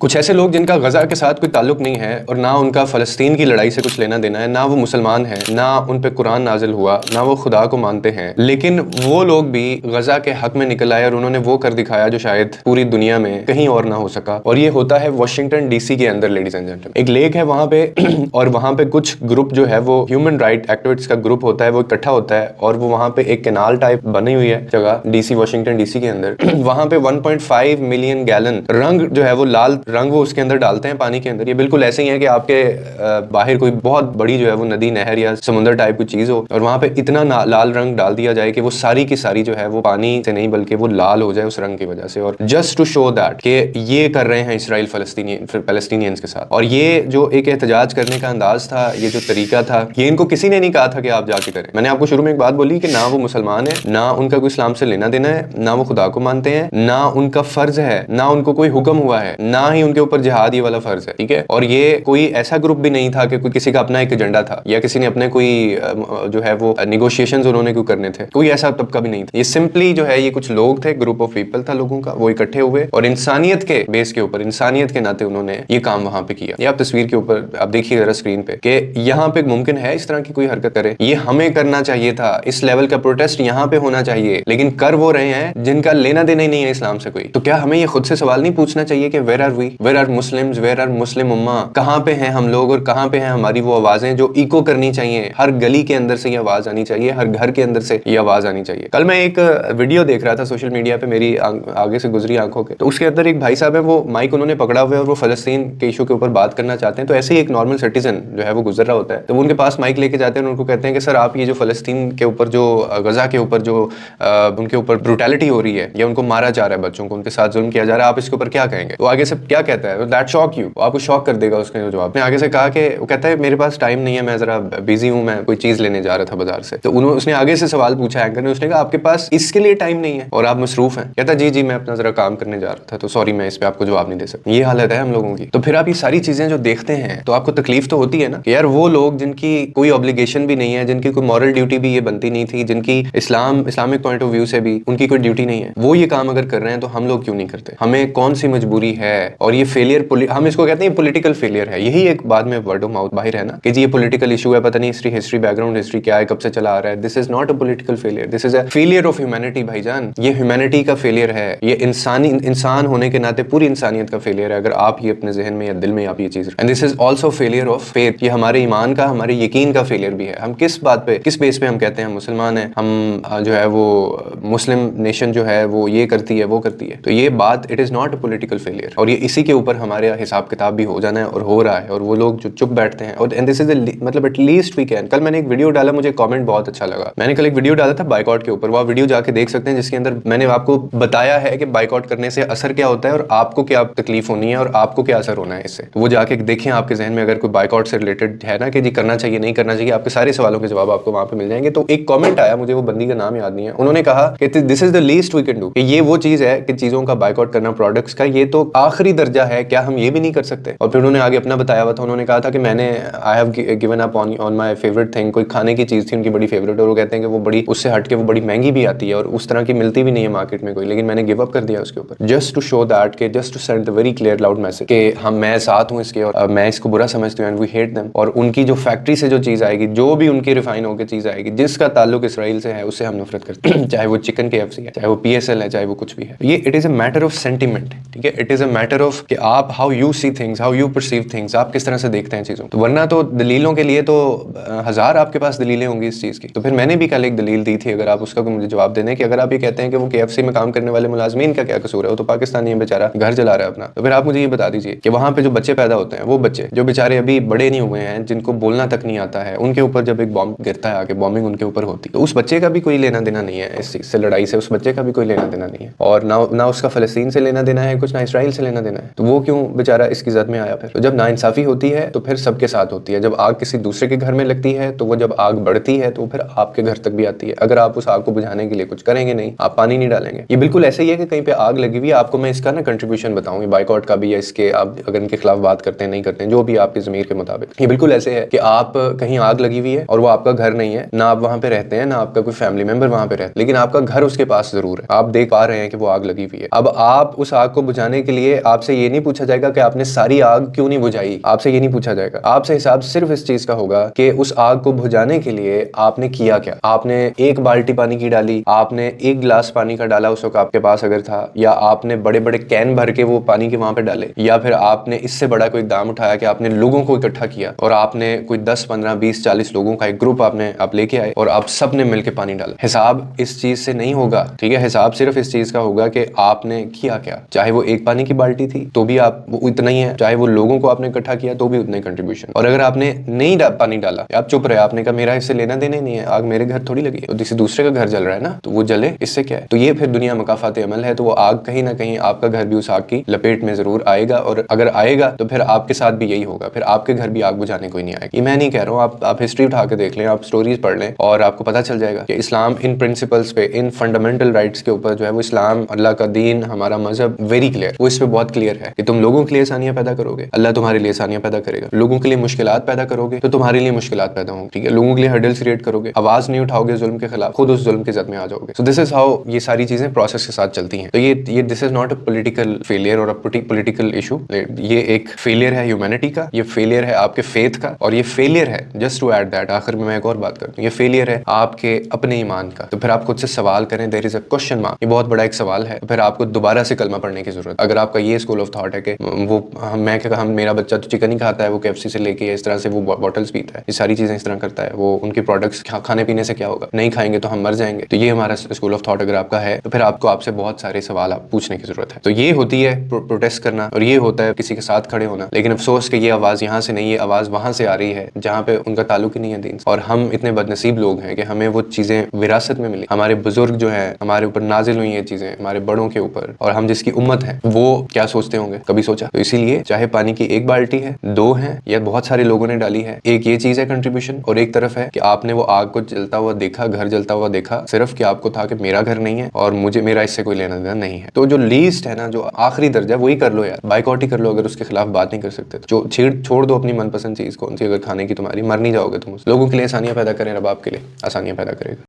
कुछ ऐसे लोग जिनका गजा के साथ कोई ताल्लुक नहीं है और ना उनका फ़लस्तीन की लड़ाई से कुछ लेना देना है, ना वो मुसलमान हैं, ना उन पे कुरान नाजिल हुआ, ना वो खुदा को मानते हैं, लेकिन वो लोग भी गजा के हक में निकल आए और उन्होंने वो कर दिखाया जो शायद पूरी दुनिया में कहीं और ना हो सका। और ये होता है वाशिंगटन डीसी के अंदर, लेडीज एंड जेंटलमैन। एक लेक है वहाँ पे और वहाँ पे कुछ ग्रुप जो है वो ह्यूमन राइट एक्टिविस्ट का ग्रुप होता है, वो इकट्ठा होता है और वो वहाँ पे एक कैनाल टाइप बनी हुई है जगह डीसी, वाशिंगटन डीसी के अंदर। वहाँ पे 1.5 मिलियन गैलन रंग जो है वो लाल रंग वो उसके अंदर डालते हैं पानी के अंदर। ये बिल्कुल ऐसे ही है कि आपके बाहर कोई बहुत बड़ी जो है वो नदी, नहर या समुद्र टाइप की चीज हो और वहाँ पे इतना लाल रंग डाल दिया जाए कि वो सारी की सारी जो है वो पानी से नहीं बल्कि वो लाल हो जाए उस रंग की वजह से। और जस्ट टू शो दैट कि ये कर रहे हैं इसराइल पैलेस्टीनियंस के साथ। और ये जो एक एहतजाज करने का अंदाज था, ये जो तरीका था, ये इनको किसी ने नहीं कहा था कि आप जाके करें। मैंने आपको शुरू में एक बात बोली कि ना वो मुसलमान है, ना उनका कोई इस्लाम से लेना देना है, ना वो खुदा को मानते हैं, ना उनका फर्ज है, ना उनको कोई हुक्म हुआ है, ना ही उनके ऊपर जिहाद ये वाला फर्ज है, ठीक है। और ये कोई ऐसा ग्रुप भी नहीं था कि कोई किसी का अपना एक एजेंडा था या किसी ने अपने कोई जो है वो निगोशिएशंस उन्होंने क्यों करने थे, कोई ऐसा तबका भी नहीं था। ये सिंपली जो है ये कुछ लोग थे, ग्रुप ऑफ पीपल था लोगों का, वो इकट्ठे हुए और इंसानियत के बेस के ऊपर, इंसानियत के नाते उन्होंने ये काम वहां पे किया। ये आप तस्वीर के ऊपर आप देखिए जरा स्क्रीन पे कि यहाँ पे मुमकिन है इस तरह की कोई हरकत करे। ये हमें करना चाहिए था, इस लेवल का प्रोटेस्ट यहाँ पे होना चाहिए, लेकिन कर वो रहे हैं जिनका लेना देना ही नहीं है इस्लाम से कोई। तो क्या हमें ये खुद से सवाल नहीं पूछना चाहिए कि where are we, where are Muslims, where are Muslim उम्मा, कहाँ पे हैं हम लोग और कहाँ पे हैं हमारी वो आवाजें जो इको करनी चाहिए। हर गली के अंदर से ये आवाज आनी चाहिए, हर घर के अंदर से ये आवाज आनी चाहिए। कल मैं एक वीडियो देख रहा था सोशल मीडिया पे, मेरी आगे से गुजरी आंखों के, तो उसके अंदर एक भाई साहब है, वो माइक उन्होंने पकड़ा हुआ है और वो फलस्तीन के इशू के ऊपर बात करना चाहते हैं। तो ऐसे ही एक नॉर्मल सिटीजन जो है वो गुजर रहा होता है, तो वो उनके पास माइक लेके जाते हैं और उनको कहते हैं कि सर आप ये जो फलस्तीन के ऊपर, जो गजा के ऊपर जो उनके ऊपर ब्रूटैलिटी हो रही है या उनको मारा जा रहा है, बच्चों को उनके साथ जुल्म किया जा रहा है, आप इसके ऊपर क्या कहेंगे? तो आगे से क्या कहता है, दैट शॉक यू, आपको शॉक कर देगा उसके जवाब ने। आगे से कहा कि वो कहता है मेरे पास टाइम नहीं है, मैं जरा बिजी हूँ, मैं कोई चीज लेने जा रहा था बाजार से। तो उसने आगे से सवाल पूछा एंकर ने, उसने कहा आपके पास इसके लिए टाइम नहीं है और आप मसरूफ हैं? कहता जी जी मैं अपना जरा काम करने जा रहा था, तो सॉरी मैं इस पे आपको जवाब नहीं दे सकता। ये हालत है हम लोगों की। तो फिर आप ये सारी चीजें जो देखते हैं तो आपको तकलीफ तो होती है ना कि यार वो लोग जिनकी कोई ऑब्लिगेशन भी नहीं है, जिनकी कोई मॉरल ड्यूटी भी ये बनती नहीं थी, जिनकी इस्लामिक पॉइंट ऑफ व्यू से भी उनकी कोई ड्यूटी नहीं है, वो ये काम अगर कर रहे हैं तो हम लोग क्यों नहीं करते? हमें कौन सी मजबूरी है? और ये फेलियर, हम इसको कहते हैं पॉलिटिकल फेलियर है। यही एक बाद में वर्ड ऑफ माउथ बाहर है ना कि जी ये पॉलिटिकल इशू है, पता नहीं हिस्ट्री बैकग्राउंड हिस्ट्री क्या है, कब से चला आ रहा है। This is not a political failure, this is a failure of humanity भाईजान। ये ह्यूमैनिटी का फेलियर है, ये इंसान होने के नाते पूरी इंसानियत का फेलियर है अगर आप ये अपने जहन में या दिल में आप ये चीज। And this is also failure of faith, ये हमारे ईमान का, हमारे यकीन का फेलियर भी है। हम किस बात पे, किस बेस पे हम कहते हैं हम मुसलमान हैं, हम जो है वो मुस्लिम नेशन जो है वो ये करती है वो करती है। तो ये बात, it is not a political failure और ये इसी के ऊपर हमारे हिसाब किताब भी हो जाना है और हो रहा है। और वो लोग जो चुप बैठते हैं और एंड दिस इज मतलब एटलीस्ट वी कैन। कल मैंने एक वीडियो डाला, मुझे कमेंट बहुत अच्छा लगा। मैंने कल एक वीडियो डाला था बाइकआउट के ऊपर, वो वीडियो जाके देख सकते हैं, जिसके अंदर मैंने आपको बताया है कि बाइकआउट करने से असर क्या होता है और आपको क्या तकलीफ होनी है और आपको क्या असर होना है इससे। तो वो जाके देखें, आपके जहन में अगर कोई बाइकआउट से रिलेटेड है ना कि जी करना चाहिए नहीं करना चाहिए, आपके सारे सवालों के जवाब आपको वहां पे मिल जाएंगे। तो एक कमेंट आया, मुझे वो बंदी का नाम याद नहीं है, उन्होंने कहा कि this is the least we can do, कि ये वो चीज है कि चीजों का बाइकआउट करना, प्रोडक्ट्स का, ये तो आखिरी दर्जा है, क्या हम ये भी नहीं कर सकते? और फिर उन्होंने आगे अपना बताया हुआ था, उन्होंने कहा था कि मैंने I have given up on my favourite thing, कोई खाने की चीज थी उनकी बड़ी फेवरेट, और वो कहते हैं कि वो बड़ी उससे हटके वो बड़ी महंगी भी आती है और उस तरह की मिलती भी नहीं है मार्केट में कोई, लेकिन मैंने गिव अप कर दिया उसके ऊपर, जस्ट टू शो दैट के, just to send the very clear loud message कि हम, मैं साथ हूं इसके और मैं इसको बुरा समझती हूं एंड वी हेट देम। और उनकी जो फैक्ट्री से जो चीज आएगी, जो भी उनकी रिफाइन होकर चीज आएगी जिसका ताल्लुक इसराइल से है, उससे हम नफरत करते हैं। चाहे वो चिकन KFC है, चाहे वो PSL है, चाहे वो कुछ भी है। ये it is a matter of sentiment, ठीक है। It is a matter of कि आप how you see things, how you perceive things, आप किस तरह से देखते हैं चीजों। तो वरना तो दलीलों के लिए तो हजार आपके पास दलीलें होंगी इस चीज की। तो फिर मैंने भी कल एक दलील दी थी, अगर आप उसका मुझे जवाब देने कि अगर आप ये कहते हैं कि वो KFC में काम करने वाले मुलाजमीन का क्या कसूर है, वो तो पाकिस्तानी है बेचारा, घर चला रहा है अपना, तो फिर आप मुझे ये बता दीजिए कि वहां पे जो बच्चे पैदा होते हैं, वो बच्चे जो बेचारे अभी बड़े नहीं हुए हैं, जिनको बोलना तक नहीं आता है, उनके ऊपर जब एक बॉम्ब गिरता है, आगे बॉम्बिंग उनके ऊपर होती है, तो उस बच्चे का भी कोई लेना देना नहीं है इस चीज से, लड़ाई से उस बच्चे का भी कोई लेना देना नहीं है। और ना उसका फलस्तीन से लेना देना है कुछ, ना इसराइल से लेना देना है। तो वो क्यों बेचारा इसकी जद में आया? फिर तो जब नाइंसाफी होती है तो फिर सबके साथ होती है। जब आग किसी दूसरे के घर में लगती है तो वो जब आग बढ़ती है तो फिर आपके घर तक भी आती है। अगर आप उस आग को बुझाने के लिए कुछ करेंगे नहीं, आप पानी नहीं डालेंगे। ये बिल्कुल ऐसे ही है कि कहीं पे आग लगी हुई है, आपको मैं इसका ना कंट्रीब्यूशन बताऊंगी, बाइकआउट का भी, या इसके आप अगर इनके खिलाफ बात करते हैं नहीं करते हैं, जो भी आपकी ज़मीर के मुताबिक। ये बिल्कुल ऐसे है कि आप कहीं आग लगी हुई है और वो आपका घर नहीं है, ना आप वहां पे रहते हैं, ना आपका कोई फैमिली मेंबर वहां पे रहता है, लेकिन आपका घर उसके पास जरूर है, आप देख पा रहे हैं कि वो आग लगी हुई है। अब आप उस आग को बुझाने के लिए आप سے یہ نہیں پوچھا جائے گا کہ آپ نے ساری آگ کیوں نہیں بجھائی, آپ سے یہ نہیں پوچھا جائے گا. آپ سے حساب صرف اس چیز کا ہوگا کہ اس آگ کو بجھانے کے لیے آپ نے کیا کیا. آپ نے ایک بالٹی پانی کی ڈالی, آپ نے ایک گلاس پانی کا ڈالا اس وقت آپ کے پاس اگر تھا, یا آپ نے بڑے بڑے کین بھر کے وہ پانی کے وہاں پہ ڈالے, یا پھر آپ نے اس سے بڑا کوئی اقدام اٹھایا کہ آپ نے لوگوں کو اکٹھا کیا اور آپ نے کوئی 10 15 20 40 لوگوں کا ایک گروپ آپ لے کے آئے اور آپ سب نے مل کے پانی ڈالا. حساب اس چیز سے نہیں ہوگا, ٹھیک ہے, حساب صرف اس چیز کا ہوگا کہ آپ نے کیا کیا. چاہے وہ ایک پانی کی بالٹی تھی تو بھی آپ وہ اتنا ہی ہے, چاہے وہ لوگوں کو آپ نے اکٹھا کیا تو بھی اتنا ہی کنٹریبیوشن. اور اگر آپ نے نہیں پانی ڈالا, آپ چپ رہے, آپ نے کہا میرا اس سے لینا دینا ہی نہیں ہے, آگ میرے گھر تھوڑی لگی ہے, تو کسی دوسرے کا گھر جل رہا ہے نا, تو وہ جلے, اس سے کیا ہے. تو یہ پھر دنیا مکافات عمل ہے. تو وہ آگ کہیں نہ کہیں آپ کا گھر بھی اس آگ کی لپیٹ میں ضرور آئے گا, اور اگر آئے گا تو پھر آپ کے ساتھ بھی یہی ہوگا, پھر آپ کے گھر بھی آگ بجھانے کوئی نہیں آئے گا. یہ میں نہیں کہہ رہا ہوں, آپ ہسٹری اٹھا کے دیکھ لیں, آپ سٹوریز پڑھ لیں, اور آپ کو پتہ چل جائے گا کہ اسلام ان پرنسپلز پہ, ان فنڈامنٹل رائٹس کے اوپر جو ہے وہ اسلام, اللہ کا دین, ہمارا مذہب ویری کلیئر, وہ اس پہ بہت کلیئر ہے کہ تم لوگوں کے لیے آسانیاں پیدا کرو گے, اللہ تمہارے لیے آسانیاں پیدا کرے گا. لوگوں کے لیے مشکلات پیدا کرو گے تو تمہارے لیے مشکلات پیدا ہوں گی, ٹھیک ہے. لوگوں کے لیے ہرڈلز کریٹ کرو گے, آواز نہیں اٹھاؤ گے ظلم کے خلاف, خود اس ظلم کے زد میں آ جاؤ گے. سو دس از ہاؤ یہ ساری چیزیں پروسیس کے ساتھ چلتی ہیں. تو یہ this is not a political failure اور پولیٹیکل ایشو, یہ ایک فیلئر ہے ہیومینٹی کا, یہ فیلئر ہے آپ کے فیتھ کا, اور یہ فیلئر ہے, جسٹ ٹو ایڈ دیٹ, آخر میں ایک اور بات کرتا ہوں, یہ فیلئر ہے آپ کے اپنے ایمان کا. تو پھر آپ خود سے سوال کریں, دیر از اے کوسچن مارک, یہ بہت بڑا ایک سوال ہے. پھر آپ کو دوبارہ سے کلمہ پڑھنے کی ضرورت. اگر آپ کا یہ اسکول آف تھاٹ ہے کہ وہ میرا بچہ تو چکن ہی کھاتا ہے, وہ KFC سے لے کے اس طرح سے وہ بوٹلز پیتا ہے, یہ ساری چیزیں اس طرح کرتا ہے, وہ ان کی پروڈکٹس کھانے پینے سے کیا ہوگا, نہیں کھائیں گے تو ہم مر جائیں گے. تو یہ ہمارا اسکول آف تھاٹ اگر آپ کا ہے تو پھر آپ سے بہت سارے سوال آپ پوچھنے کی ضرورت ہے. تو یہ ہوتی ہے پروٹیسٹ کرنا, اور یہ ہوتا ہے کسی کے ساتھ کھڑے ہونا. لیکن افسوس کہ یہ آواز یہاں سے نہیں, یہ آواز وہاں سے آ رہی ہے جہاں پہ ان کا تعلق ہی نہیں ہے دین سے. اور ہم اتنے بدنصیب لوگ ہیں کہ ہمیں وہ چیزیں وراثت میں ملی. ہمارے بزرگ جو ہیں, ہمارے اوپر نازل ہوئی یہ چیزیں, ہمارے بڑوں کے اوپر, اور ہم جس کی امت ہیں وہ کیا سوچتے ہوں گے, کبھی سوچا؟ تو اسی لیے چاہے پانی کی ایک بالٹی ہے, 2 ہیں, یا بہت سارے لوگوں نے ڈالی ہے, ایک یہ چیز ہے کنٹریبیوشن, اور ایک طرف ہے کہ آپ نے وہ آگ کو جلتا ہوا دیکھا, گھر جلتا ہوا دیکھا, صرف کہ آپ کو تھا کہ میرا گھر نہیں ہے اور میرا اس سے کوئی لینا دینا نہیں ہے. تو جو لیسٹ ہے نا, جو آخری درجہ, وہی کر لو یار, بائیکاٹ ہی کر لو. اگر اس کے خلاف بات نہیں کر سکتے تو چھوڑ دو اپنی من پسند چیز کو, اگر کھانے کی تمہاری, مر نہیں جاؤ گے تم. لوگوں کے لیے آسانیاں پیدا کریں, رب آپ کے لیے آسانیاں پیدا کرے گا.